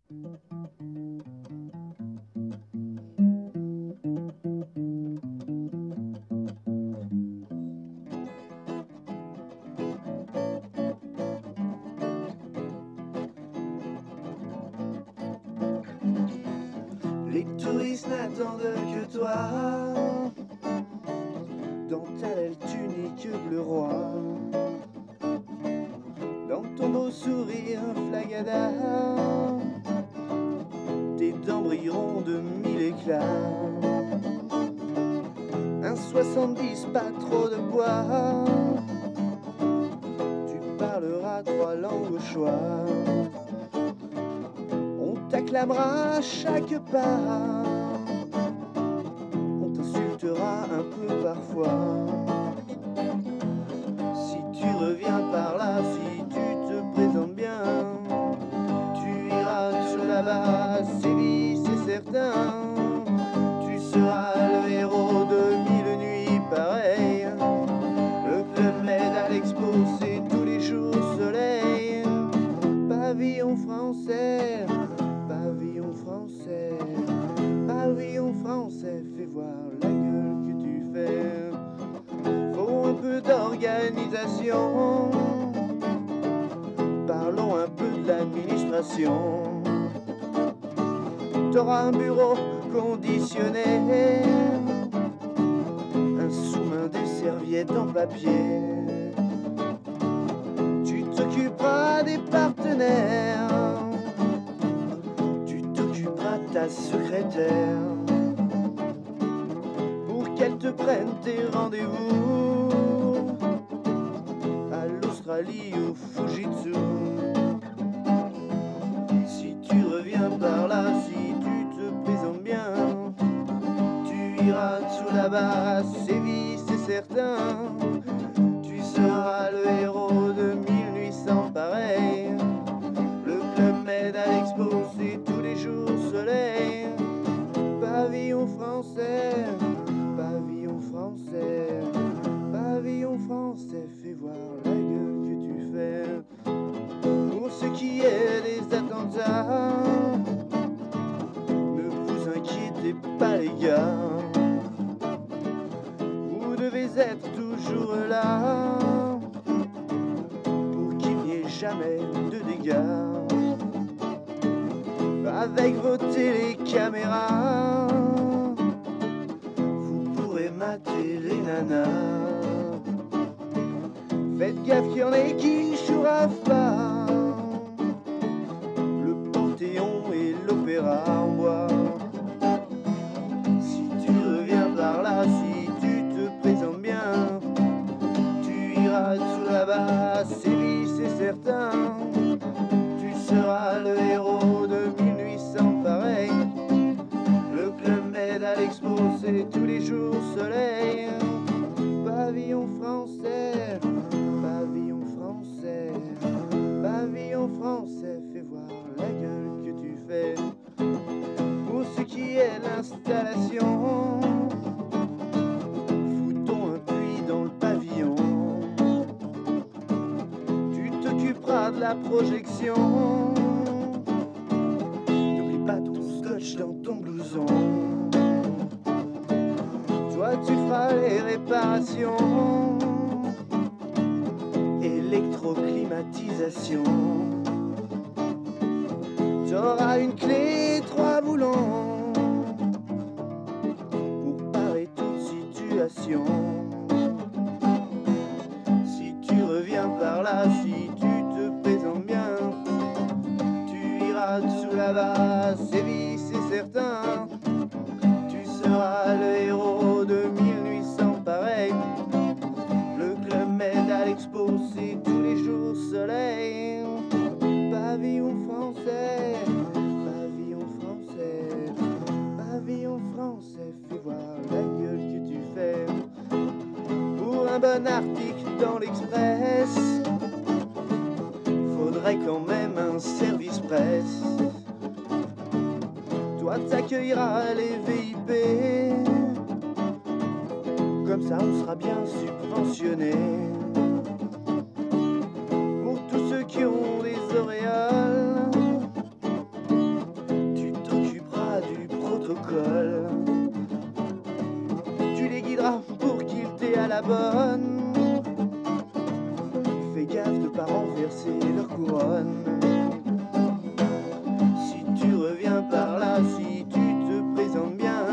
Les touristes n'attendent que toi, dans ta belle tunique bleu roi, dans ton beau sourire flagada, tes dents brilleront de mille éclats. Un 70, pas trop de bois, tu parleras 3 langues au choix. T'acclamera à chaque pas, on t'insultera un peu parfois. Si tu reviens par là, si tu te présentes bien, tu iras sur là-bas, Séville c'est certain. Tu seras le héros de 1000 nuits pareilles. Le Club Med à l'Expo, c'est tous les jours soleil. Pavillon français, pavillon français, pavillon français, fais voir la gueule que tu fais. Faut un peu d'organisation, parlons un peu de l'administration. T'auras un bureau conditionné, un sous-main, des serviettes en papier. Tu t'occuperas des partenaires, ta secrétaire, pour qu'elle te prenne tes rendez-vous à l'Australie ou Fujitsu. Si tu reviens par là, si tu te présentes bien, tu iras tout là-bas, Séville c'est certain. Tu seras le héros de 1800 pareil. Le Club Med à l'Expo, c'est tous les jours soleil. Pavillon français, pavillon français, pavillon français, fais voir la gueule que tu fais. Pour ce qui est des attentats, ne vous inquiétez pas les gars, vous devez être toujours là pour qu'il n'y ait jamais de dégâts. Avec vos télécaméras, vous pourrez mater les nanas. Faites gaffe qu'il y en ait qui chourafent pas le Panthéon et l'Opéra en bois. Si tu reviens par là, si tu te présentes bien, tu iras tout là-bas, Séville c'est certain. Tu seras le héros de 1800 pareil. Le Club Med à l'Expo, c'est tous les jours soleil. Pavillon français, pavillon français, pavillon français, fais voir la gueule que tu fais. Pour ce qui est l'installation, foutons un puits dans le pavillon. Tu t'occuperas de la projection, n'oublie pas ton scotch dans ton blouson. Toi tu feras les réparations, électroclimatisation. T'auras une clé, 3 boulons pour parer toute situation. Si tu reviens par là, si tu te présentes bien, tu iras tout là-bas, Séville c'est certain. Tu seras le héros de 1800 pareil. Le Club Med à l'Expo, c'est tous les jours soleil. Pavillon français, pavillon français, pavillon français, fais voir la gueule que tu fais. Pour un bon article dans l'Express, faudrait quand même un service presse. Toi t'accueilleras les VIP, comme ça on sera bien subventionné. Pour tous ceux qui ont des auréoles, la bonne. Fais gaffe de pas renverser leur couronne. Si tu reviens par là, si tu te présentes bien,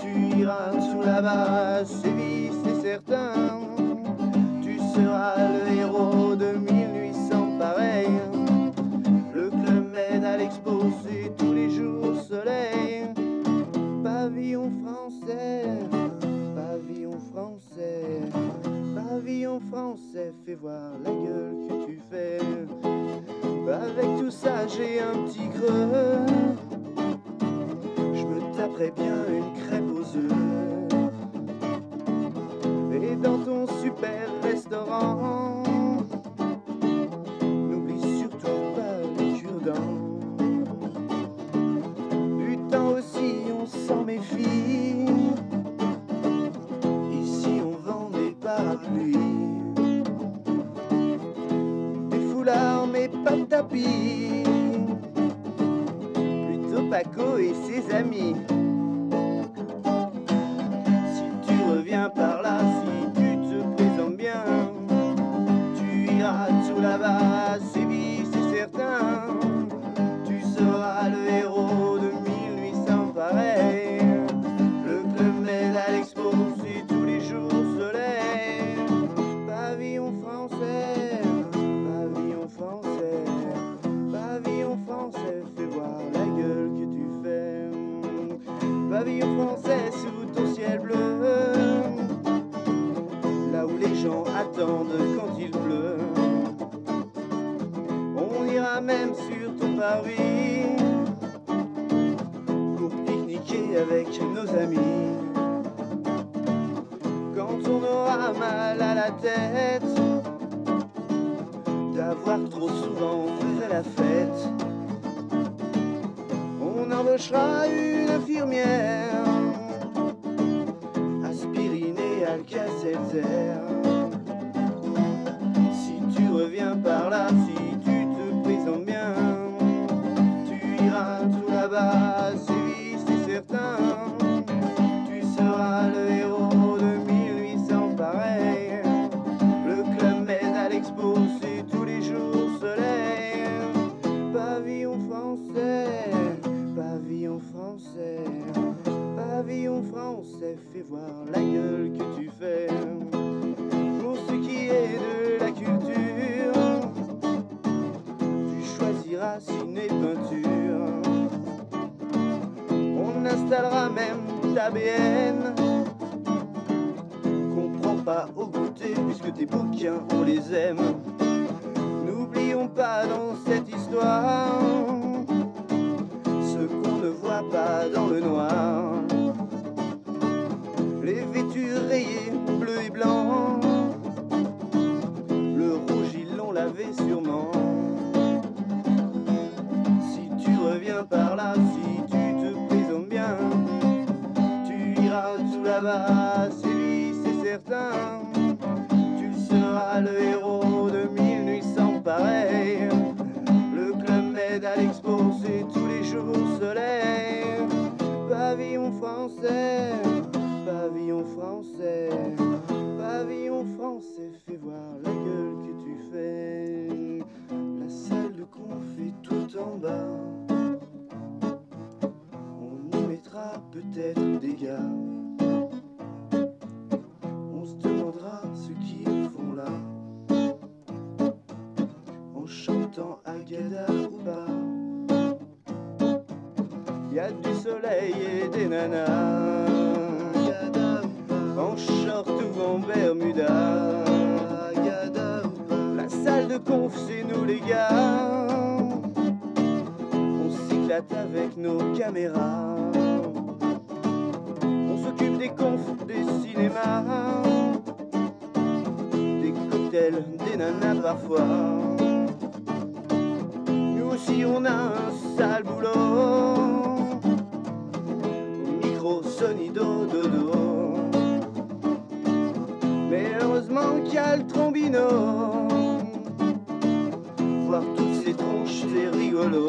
tu iras sous la base, Séville, c'est certain. Tu seras le héros de 1800 pareils. Le Club Med à l'Expo, c'est tous les jours soleil. Pavillon français, pavillon français, pavillon français, fais voir la gueule que tu fais. Avec tout ça j'ai un petit creux, je me taperais bien une crêpe aux œufs. Et dans ton super restaurant, n'oublie surtout pas les cure-dents. Du temps aussi on s'en méfie, ici on vend des parapluies, des foulards mais pas de tapis, plutôt Paco et ses amis. Si tu reviens par là, si tu te présentes bien, tu iras sous la base, Séville, c'est certain. Tu seras le héros de 1800 pareil. Le Club Med à l'Expo, c'est tous les jours soleil. Pavillon français, pavillon français, pavillon français, fais voir la gueule que tu fais. Pavillon français sous ton ciel bleu, là où les gens attendent quand il pleut. On ira même sur ton parvis pour pique-niquer avec nos amis. Quand on aura mal à la tête d'avoir trop souvent fait la fête, on embauchera une infirmière, aspirine et Alka-Seltzer. Si tu reviens par là, si tu te présentes bien, tu iras tout là-bas, Séville, c'est certain. Tu seras le héros de 1800 pareil. Le Club Med à l'Expo, c'est tous les jours soleil. Pavillon français, pavillon français, pavillon français, fais voir la gueule que tu fais. Pour ce qui est de la culture, tu choisiras ciné peinture. On installera même ta BN, qu'on prend pas au goûter puisque tes bouquins on les aime. N'oublions pas dans cette histoire ce qu'on ne voit pas dans le noir. Les vêtus rayés bleu et blanc, le rouge ils l'ont lavé sûrement. Si tu reviens par là, si tu te présentes bien, tu iras tout là-bas, Séville, c'est certain. Tu seras le héros de 1800 pareil. Le Club Med à l'Expo, c'est tous les jours soleil. Pavillon français, pavillon français, pavillon français, fais voir la gueule que tu fais. La salle de conf est tout en bas, on y mettra peut-être des gars. On se demandera ce qu'ils font là, en chantant Agada ou pas. Y a du soleil et des nanas, en short ou en bermuda. La salle de conf, c'est nous les gars, on s'éclate avec nos caméras. On s'occupe des confs, des cinémas, des cocktails, des nanas parfois. Nous aussi on a un sale boulot, au micro Sonido dodo. Mais heureusement qu'il y a le trombino, voir toutes ces tronches c'est rigolo.